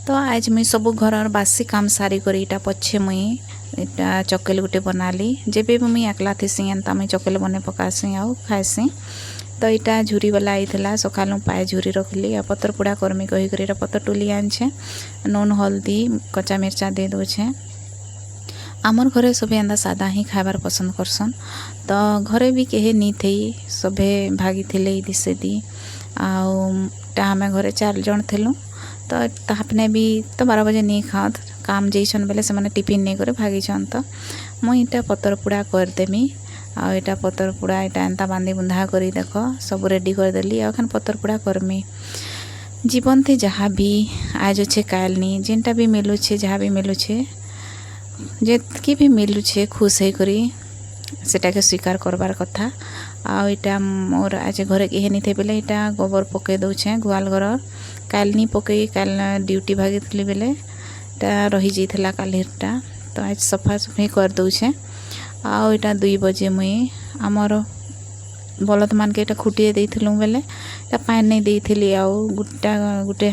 तो आज मुई सब घर बासी काम सारी कर इटा पछे मुई इटा चकेल गुटे बनाली जेबे भी मुई एकला थीसी एंता मुई चकेल बने पकासी आउ खाएसी। तो इटा झुरी वाला आईला सकालू पाए झुरी रखली आ पतर पोड़ा करमी कहीकर पतर टुली आनछे नून हल्दी कच्चा मिर्चा दे दोछे। आमर घरे सभे एंदा सादा ही खाबार पसंद करसन। तो घरे भी कहे नी थी सभे भागी थे दिसे दी आमे घरे 4 जन थिलु। तो तापने भी तो 12 बजे नहीं खात काम जैसन बेले से मैंने टिफिन नहीं करे भागी छन। तो मुई इटा पतर पोड़ा करदेमी आ इटा पतर पोड़ा इटा एंता बांधी बुंधा करी देख सब रेडी करदेली आखन पतर पोड़ा करमी। जीवन थे जहाँ भी आज अच्छे काल नी जेनटा भी मिलुछे जहाँ भी मिलुछे जेतकी भी मिलुछे खुश है करी सेटा के स्वीकार करबार कथा। आ इटा मोर आज घरे कहे नहीं थे बेले इटा गोबर पके दौछे गुआल घर काल नहीं पकई काल ड्यूटी भागी थी बेले इटा रही जाइला कालीटा। तो आज सफा सफाई कर दौछे। आ इटा 2 बजे मुई आमर बलद मान के इटा खुटिए देइथिलु बेले इटा पानी नहीं देइथिली आ गुटे